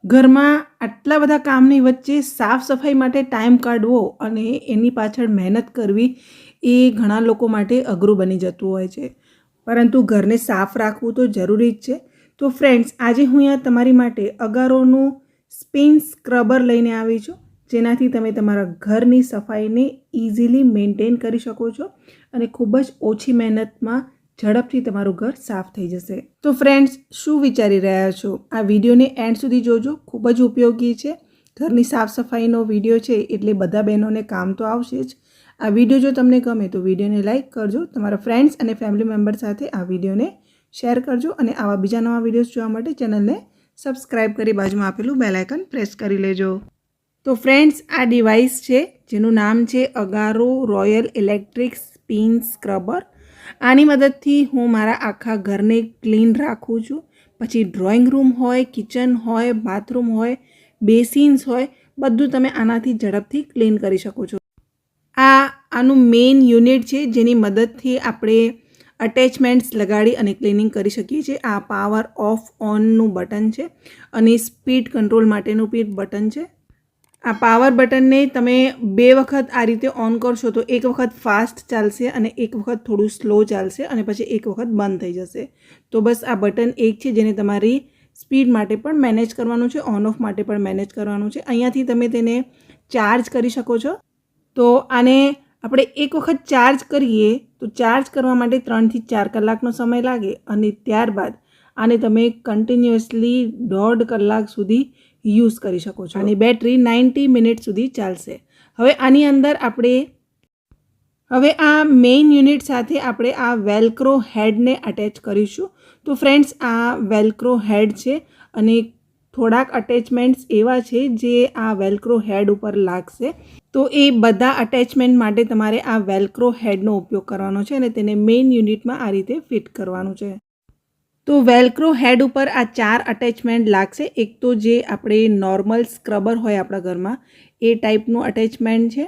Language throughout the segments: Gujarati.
ઘરમાં આટલા બધા કામની વચ્ચે સાફ સફાઈ માટે ટાઈમ કાઢવો અને એની પાછળ મહેનત કરવી એ ઘણા લોકો માટે અઘરું બની જતું હોય છે, પરંતુ ઘરને સાફ રાખવું તો જરૂરી જ છે. તો ફ્રેન્ડ્સ, આજે હું અહીંયા તમારી માટે અગારોનું સ્પિન સ્ક્રબર લઈને આવી છું, જેનાથી તમે તમારા ઘરની સફાઈને ઇઝીલી મેન્ટેન કરી શકો છો અને ખૂબ જ ઓછી મહેનતમાં ઝડપથી તમારું ઘર સાફ થઈ જશે. તો ફ્રેન્ડ્સ, શું વિચારી રહ્યા છો? આ વિડીયોને એન્ડ સુધી જોજો, ખૂબ જ ઉપયોગી છે. ઘરની સાફ સફાઈનો વિડીયો છે એટલે બધા બહેનોને કામ તો આવશે જ. આ વિડીયો જો તમને ગમે તો વિડીયોને લાઇક કરજો, તમારા ફ્રેન્ડ્સ અને ફેમિલી મેમ્બર સાથે આ વિડીયોને શેર કરજો અને આવા બીજા નવા વિડીયોઝ જોવા માટે ચેનલને સબસ્ક્રાઈબ કરી બાજુમાં આપેલું બેલ આઇકન પ્રેસ કરી લેજો. તો ફ્રેન્ડ્સ, આ ડિવાઇસ છે જેનું નામ છે અગારો રોયલ ઇલેક્ટ્રિક સ્પિન સ્ક્રબર. આની મદદથી હું મારા આખા ઘરને ક્લીન રાખું છું. પછી ડ્રોઈંગ રૂમ હોય, કિચન હોય, બાથરૂમ હોય, બેસિન્સ હોય, બધું તમે આનાથી ઝડપથી ક્લીન કરી શકો છો. આનું મેઇન યુનિટ છે જેની મદદથી આપણે અટેચમેન્ટ્સ લગાડી અને ક્લિનિંગ કરી શકીએ છીએ. આ પાવર ઓફ ઓનનું બટન છે અને સ્પીડ કંટ્રોલ માટેનું બટન છે. આ પાવર બટનને તમે 2 વખત આ રીતે ઓન કરશો તો એક વખત ફાસ્ટ ચાલશે અને એક વખત થોડું સ્લો ચાલશે અને પછી એક વખત બંધ થઈ જશે. તો બસ આ બટન એક છે જેને તમારી સ્પીડ માટે પણ મેનેજ કરવાનું છે, ઓન ઓફ માટે પણ મેનેજ કરવાનું છે. અહીંયાથી તમે તેને ચાર્જ કરી શકો છો. તો આને આપણે એક વખત ચાર્જ કરીએ તો ચાર્જ કરવા માટે 3 થી 4 કલાકનો સમય લાગે અને ત્યારબાદ આને તમે કન્ટિન્યુઅસલી 1.5 કલાક સુધી યુઝ કરી શકો છો અને બેટરી 90 મિનિટ સુધી ચાલશે. હવે આની અંદર આ મેઇન યુનિટ સાથે આપણે આ વેલ્ક્રો હેડને અટેચ કરીશું. તો ફ્રેન્ડ્સ, આ વેલ્ક્રો હેડ છે અને થોડાક અટેચમેન્ટ્સ એવા છે જે આ વેલ્ક્રો હેડ ઉપર લાગશે. તો એ બધા અટેચમેન્ટ માટે તમારે આ વેલ્ક્રો હેડનો ઉપયોગ કરવાનો છે અને તેને મેઇન યુનિટમાં આ રીતે ફિટ કરવાનું છે. તો વેલ્ક્રો હેડ ઉપર આ 4 અટેચમેન્ટ લાગશે. એક તો જે આપણે નોર્મલ સ્ક્રબર હોય આપણા ઘરમાં એ ટાઈપનું અટેચમેન્ટ છે.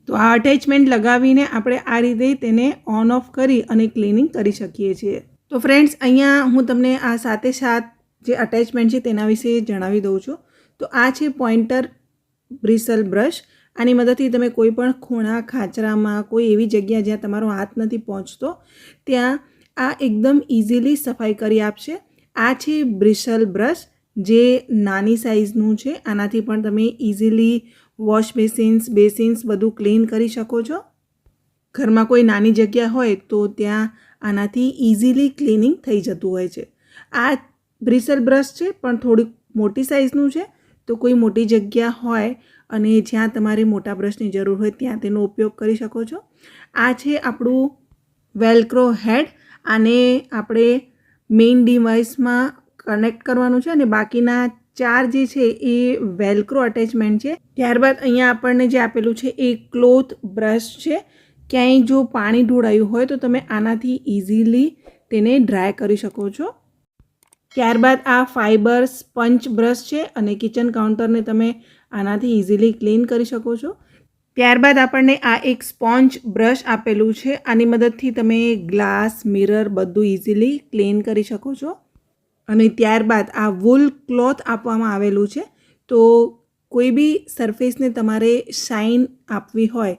તો આ અટેચમેન્ટ લગાવીને આપણે આ રીતે તેને ઓન ઓફ કરી અને ક્લિનિંગ કરી શકીએ છીએ. તો ફ્રેન્ડ્સ, અહીંયા હું તમને આ સાથે જે અટેચમેન્ટ છે તેના વિશે જણાવી દઉં છું. તો આ છે પોઇન્ટર બ્રિસલ બ્રશ. આની મદદથી તમે કોઈ પણ ખૂણા ખાંચરામાં, કોઈ એવી જગ્યા જ્યાં તમારો હાથ નથી પહોંચતો ત્યાં આ એકદમ ઇઝીલી સફાઈ કરી આપશે. આ છે બ્રિસલ બ્રશ, જે નાની સાઇઝનું છે. આનાથી પણ તમે ઇઝીલી વોશ બેસિન્સ બધું ક્લીન કરી શકો છો. ઘરમાં કોઈ નાની જગ્યા હોય તો ત્યાં આનાથી ઇઝીલી ક્લિનિંગ થઈ જતું હોય છે. આ બ્રિસલ બ્રશ છે પણ થોડીક મોટી સાઇઝનું છે. તો કોઈ મોટી જગ્યા હોય અને જ્યાં તમારે મોટા બ્રશની જરૂર હોય ત્યાં તેનો ઉપયોગ કરી શકો છો. આ છે આપણું વેલ્ક્રો હેડ. આને આપણે મેઇન ડિવાઇસમાં કનેક્ટ કરવાનું છે અને બાકીના 4 જે છે એ વેલ્ક્રો અટેચમેન્ટ છે. ત્યારબાદ અહીંયા આપણને જે આપેલું છે એ ક્લોથ બ્રશ છે. ક્યાંય જો પાણી ઢોળાયું હોય તો તમે આનાથી ઇઝીલી તેને ડ્રાય કરી શકો છો. ત્યારબાદ આ ફાઇબર સ્પંચ બ્રશ છે અને કિચન કાઉન્ટરને તમે આનાથી ઇઝીલી ક્લીન કરી શકો છો. ત્યારબાદ આપણને આ એક સ્પોન્જ બ્રશ આપેલું છે. આની મદદથી તમે ગ્લાસ, મિરર બધું ઇઝીલી ક્લીન કરી શકો છો. અને ત્યારબાદ આ વૂલ ક્લોથ આપવામાં આવેલું છે. તો કોઈ બી સરફેસને તમારે શાઇન આપવી હોય,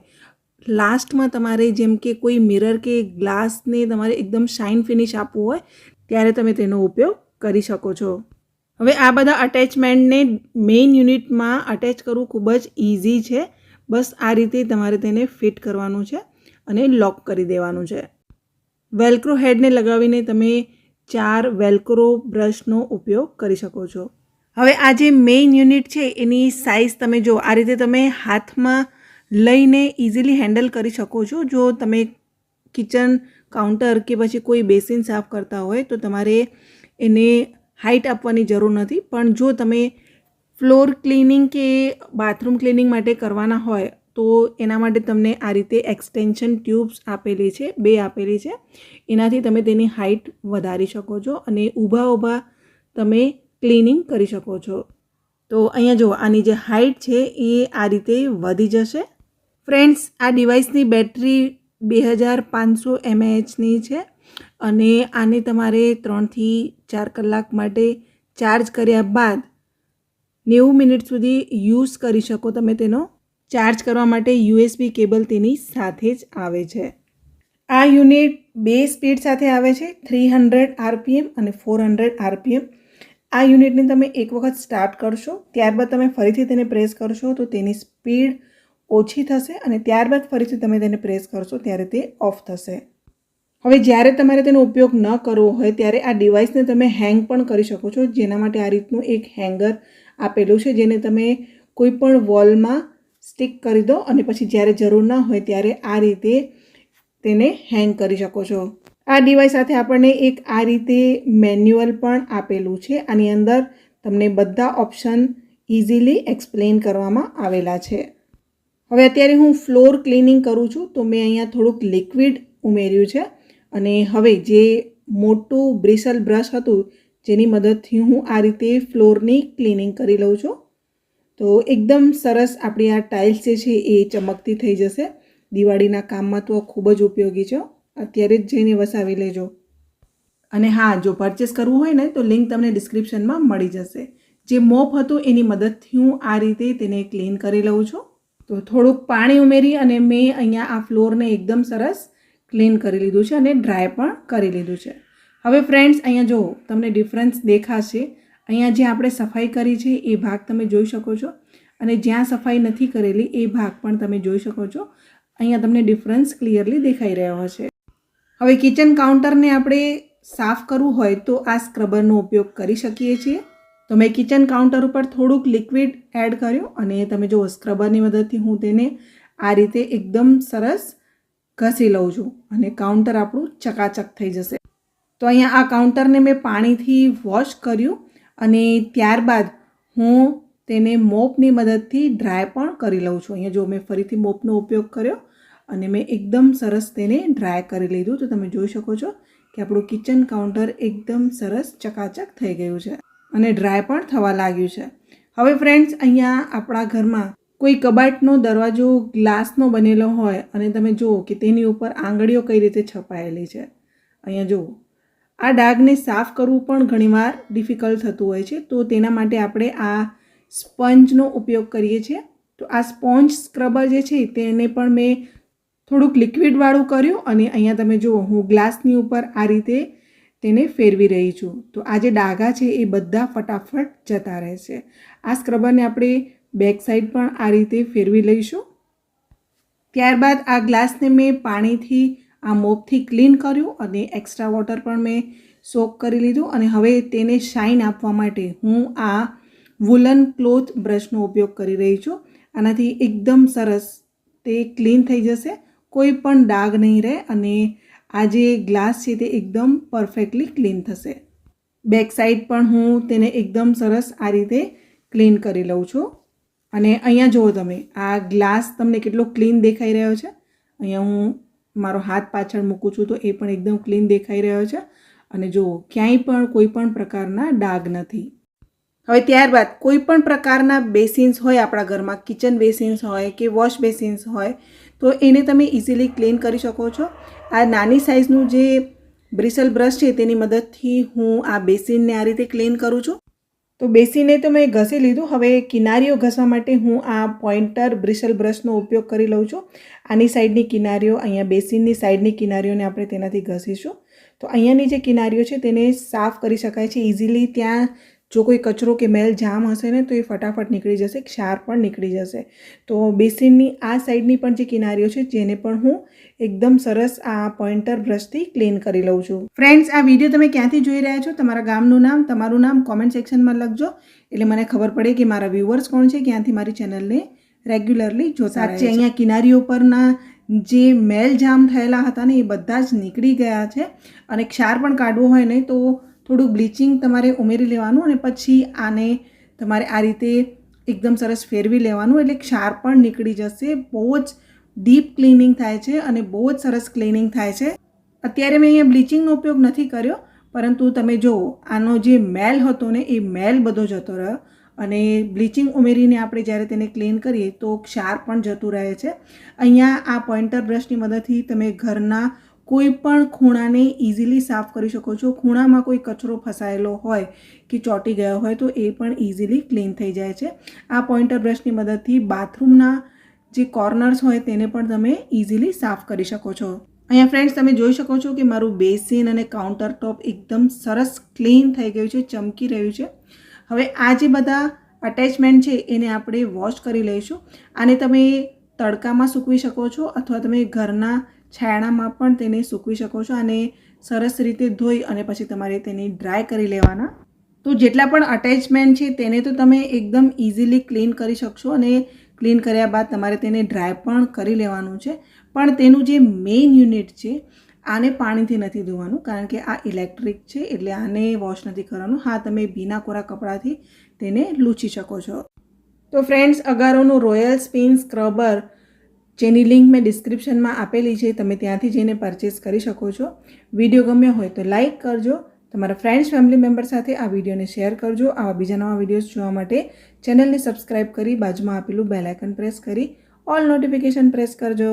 લાસ્ટમાં તમારે જેમ કે કોઈ મિરર કે ગ્લાસને તમારે એકદમ શાઇન ફિનિશ આપવું હોય ત્યારે તમે તેનો ઉપયોગ કરી શકો છો. હવે આ બધા અટેચમેન્ટને મેઇન યુનિટમાં અટેચ કરવું ખૂબ જ ઇઝી છે. બસ આ રીતે તમારે તેને ફિટ કરવાનું છે અને લોક કરી દેવાનું છે. વેલ્ક્રો હેડને લગાવીને તમે 4 વેલ્ક્રો બ્રશનો ઉપયોગ કરી શકો છો. હવે આ જે મેઇન યુનિટ છે એની સાઇઝ તમે જો આ રીતે તમે હાથમાં લઈને ઇઝીલી હેન્ડલ કરી શકો છો. જો તમે કિચન કાઉન્ટર કે પછી કોઈ બેસિન સાફ કરતા હોય તો તમારે એને હાઇટ આપવાની જરૂર નથી. પણ જો તમે ફ્લોર ક્લિનિંગ કે બાથરૂમ ક્લિનિંગ માટે કરવાના હોય તો એના માટે તમને આ રીતે એક્સટેન્શન ટ્યુબ્સ આપેલી છે, 2 આપેલી છે. એનાથી તમે તેની હાઇટ વધારી શકો છો અને ઊભા તમે ક્લિનિંગ કરી શકો છો. તો અહીંયા જુઓ, આની જે હાઇટ છે એ આ રીતે વધી જશે. ફ્રેન્ડ્સ, આ ડિવાઇસની બેટરી 2500 mAhની છે અને આને તમારે 3 થી 4 કલાક માટે ચાર્જ કર્યા બાદ 90 મિનિટ સુધી યુઝ કરી શકો તમે તેનો. ચાર્જ કરવા માટે USB કેબલ તેની સાથે જ આવે છે. આ યુનિટ 2 સ્પીડ સાથે આવે છે, 300 RPM અને 400 RPM. આ યુનિટને તમે એક વખત સ્ટાર્ટ કરશો, ત્યારબાદ તમે ફરીથી તેને પ્રેસ કરશો તો તેની સ્પીડ ઓછી થશે અને ત્યારબાદ ફરીથી તમે તેને પ્રેસ કરશો ત્યારે તે ઓફ થશે. હવે જ્યારે તમારે તેનો ઉપયોગ ન કરવો હોય ત્યારે આ ડિવાઇસને તમે હેંગ પણ કરી શકો છો, જેના માટે આ રીતનું એક હેંગર આપેલું છે, જેને તમે કોઈ પણ વોલમાં સ્ટિક કરી દો અને પછી જ્યારે જરૂર ન હોય ત્યારે આ રીતે તેને હેંગ કરી શકો છો. આ ડિવાઇસ સાથે આપણને એક આ રીતે મેન્યુઅલ પણ આપેલું છે. આની અંદર તમને બધા ઓપ્શન ઇઝીલી એક્સપ્લેન કરવામાં આવેલા છે. હવે અત્યારે હું ફ્લોર ક્લિનિંગ કરું છું તો મેં અહીંયા થોડુંક લિક્વિડ ઉમેર્યું છે અને હવે જે મોટું બ્રિસલ બ્રશ હતું જેની મદદથી હું આ રીતે ફ્લોરની ક્લિનિંગ કરી લઉં છું. તો એકદમ સરસ આપણી આ ટાઇલ્સ જે છે એ ચમકતી થઈ જશે. દિવાળીના કામમાં તો ખૂબ જ ઉપયોગી છે. અત્યારે જ જઈને વસાવી લેજો. અને હા, જો પરચેસ કરવું હોય ને તો લિંક તમને ડિસ્ક્રિપ્શનમાં મળી જશે. જે મોપ હતું એની મદદથી હું આ રીતે તેને ક્લીન કરી લઉં છું. તો થોડુંક પાણી ઉમેરી અને મેં અહીંયા આ ફ્લોરને એકદમ સરસ ક્લીન કરી લીધું છે અને ડ્રાય પણ કરી લીધું છે. હવે ફ્રેન્ડ્સ, અહીંયા જો તમને ડિફરન્સ દેખાશે. અહીંયા જે આપણે સફાઈ કરી છે એ ભાગ તમે જોઈ શકો છો અને જ્યાં સફાઈ નથી કરેલી એ ભાગ પણ તમે જોઈ શકો છો. અહીંયા તમને ડિફરન્સ ક્લિયરલી દેખાઈ રહ્યો હશે. હવે કિચન કાઉન્ટરને આપણે સાફ કરવું હોય તો આ સ્ક્રબરનો ઉપયોગ કરી શકીએ છીએ. તો મેં કિચન કાઉન્ટર ઉપર થોડુંક લિક્વિડ એડ કર્યું અને તમે જુઓ સ્ક્રબરની મદદથી હું તેને આ રીતે એકદમ સરસ ઘસી લઉં છું અને કાઉન્ટર આપણું ચકાચક થઈ જશે. તો અહીંયા આ કાઉન્ટરને મેં પાણીથી વોશ કર્યું અને ત્યારબાદ હું તેને મોપની મદદથી ડ્રાય પણ કરી લઉં છું. અહીંયા જો મેં ફરીથી મોપનો ઉપયોગ કર્યો અને મેં એકદમ સરસ તેને ડ્રાય કરી લીધું. તો તમે જોઈ શકો છો કે આપણું કિચન કાઉન્ટર એકદમ સરસ ચકાચક થઈ ગયું છે અને ડ્રાય પણ થવા લાગ્યું છે. હવે ફ્રેન્ડ્સ, અહીંયા આપણા ઘરમાં કોઈ કબાટનો દરવાજો ગ્લાસનો બનેલો હોય અને તમે જુઓ કે તેની ઉપર આંગળીઓ કઈ રીતે છપાયેલી છે. અહીંયા જુઓ, આ ડાઘને સાફ કરવું પણ ઘણીવાર ડિફિકલ્ટ થતું હોય છે. તો તેના માટે આપણે આ સ્પંજનો ઉપયોગ કરીએ છીએ. તો આ સ્પોન્જ સ્ક્રબર જે છે તેને પણ મેં થોડુંક લિક્વિડવાળું કર્યું અને અહીંયા તમે જુઓ હું ગ્લાસની ઉપર આ રીતે તેને ફેરવી રહી છું. તો આ જે ડાઘા છે એ બધા ફટાફટ જતા રહેશે. આ સ્ક્રબરને આપણે બેક સાઈડ પણ આ રીતે ફેરવી લઈશું. ત્યારબાદ આ ગ્લાસને મેં પાણીથી આ મોપથી ક્લીન કર્યું અને એક્સ્ટ્રા વોટર પણ મેં સોક કરી લીધું અને હવે તેને શાઇન આપવા માટે હું આ વુલન ક્લોથ બ્રશનો ઉપયોગ કરી રહી છું. આનાથી એકદમ સરસ તે ક્લીન થઈ જશે, કોઈ પણ ડાઘ નહીં રહે અને આ જે ગ્લાસ છે તે એકદમ પરફેક્ટલી ક્લીન થશે. બેક સાઈડ પણ હું તેને એકદમ સરસ આ રીતે ક્લીન કરી લઉં છું. અને અહીંયા જુઓ તમે, આ ગ્લાસ તમને કેટલો ક્લીન દેખાઈ રહ્યો છે. અહીંયા હું મારો હાથ પાછળ મૂકું છું તો એ પણ એકદમ ક્લીન દેખાઈ રહ્યો છે અને જુઓ ક્યાંય પણ કોઈ પણ પ્રકારના ડાઘ નથી. હવે ત્યારબાદ કોઈ પણ પ્રકારના બેસિન્સ હોય આપણા ઘરમાં, કિચન બેસિન્સ હોય કે વોશ બેસિન્સ હોય, તો એને તમે ઇઝીલી ક્લીન કરી શકો છો. આ નાની સાઇઝનું જે બ્રિસલ બ્રશ છે તેની મદદથી હું આ બેસિનને આ રીતે ક્લીન કરું છું. તો બેસિનને તો મેં ઘસી લીધું. હવે કિનારીઓ ઘસવા માટે હું આ પોઇન્ટર બ્રિસલ બ્રશનો ઉપયોગ કરી લઉં છું. આની સાઈડની કિનારીઓ, અહીંયા બેસિનની સાઈડની કિનારીઓને આપણે તેનાથી ઘસીશું. તો અહીંયાની જે કિનારીઓ છે તેને સાફ કરી શકાય છે ઇઝીલી. ત્યાં જો કોઈ કચરો કે મેલ જામ હશે ને તો એ ફટાફટ નીકળી જશે, ક્ષાર પણ નીકળી જશે. તો બેસિનની આ સાઈડની પણ જે કિનારીઓ છે જેને પણ હું એકદમ સરસ આ પોઇન્ટર બ્રશથી ક્લીન કરી લઉં છું. ફ્રેન્ડ્સ, આ વિડીયો તમે ક્યાંથી જોઈ રહ્યા છો? તમારા ગામનું નામ, તમારું નામ કોમેન્ટ સેક્શનમાં લખજો એટલે મને ખબર પડે કે મારા વ્યુઅર્સ કોણ છે, ક્યાંથી મારી ચેનલને રેગ્યુલરલી જોતા રહે છે. અહીંયા કિનારીઓ પરના જે મેલ જામ થયેલા હતા ને એ બધા જ નીકળી ગયા છે અને ક્ષાર પણ કાઢવો હોય ને તો થોડું બ્લીચિંગ તમારે ઉમેરી લેવાનું અને પછી આને તમારે આ રીતે એકદમ સરસ ફેરવી લેવાનું એટલે ક્ષાર પણ નીકળી જશે. બહુ જ ડીપ ક્લિનિંગ થાય છે અને બહુ જ સરસ ક્લિનિંગ થાય છે. અત્યારે મેં અહીંયા બ્લીચિંગનો ઉપયોગ નથી કર્યો, પરંતુ તમે જુઓ આનો જે મેલ હતો ને એ મેલ બધો જતો રહ્યો અને બ્લીચિંગ ઉમેરીને આપણે જ્યારે તેને ક્લીન કરીએ તો ક્ષાર પણ જતું રહે છે. અહીંયા આ પોઇન્ટર બ્રશની મદદથી તમે ઘરના કોઈ પણ ખૂણાને ઇઝીલી સાફ કરી શકો છો. ખૂણામાં કોઈ કચરો ફસાયેલો હોય કે ચોંટી ગયો હોય તો એ પણ ઇઝીલી ક્લીન થઈ જાય છે. આ પોઇન્ટર બ્રશની મદદથી બાથરૂમના જે કોર્નર્સ હોય તેને પણ તમે ઇઝીલી સાફ કરી શકો છો. અહીંયા ફ્રેન્ડ્સ તમે જોઈ શકો છો કે મારું બેસિન અને કાઉન્ટર ટોપ એકદમ સરસ ક્લીન થઈ ગયું છે, ચમકી રહ્યું છે. હવે આ જે બધા અટેચમેન્ટ છે એને આપણે વોશ કરી લઈશું. આને તમે તડકામાં સૂકવી શકો છો અથવા તમે ઘરના છાયણામાં પણ તેને સૂકવી શકો છો. આને સરસ રીતે ધોઈ અને પછી તમારે તેને ડ્રાય કરી લેવાના. તો જેટલા પણ અટેચમેન્ટ છે તેને તો તમે એકદમ ઇઝીલી ક્લીન કરી શકશો અને ક્લીન કર્યા બાદ તમારે તેને ડ્રાય પણ કરી લેવાનું છે. પણ તેનું જે મેઇન યુનિટ છે આને પાણીથી નથી ધોવાનું, કારણ કે આ ઇલેક્ટ્રિક છે એટલે આને વોશ નથી કરવાનું. હા, તમે ભીના કોરા કપડાથી તેને લૂછી શકો છો. તો ફ્રેન્ડ્સ, અગારોનું રોયલ સ્પિન સ્ક્રબર જેની લિંક મેં ડિસ્ક્રિપ્શનમાં આપેલી છે, તમે ત્યાંથી જઈને પરચેસ કરી શકો છો. વિડીયો ગમ્યો હોય તો લાઇક કરજો, તમારા ફ્રેન્ડ્સ ફેમિલી મેમ્બર સાથે આ વિડીયોને શેર કરજો. આવા બીજા નવા વિડીયોઝ જોવા માટે ચેનલને સબસ્ક્રાઈબ કરી બાજુમાં આપેલું બેલ આઇકન પ્રેસ કરી ઓલ નોટિફિકેશન પ્રેસ કરજો.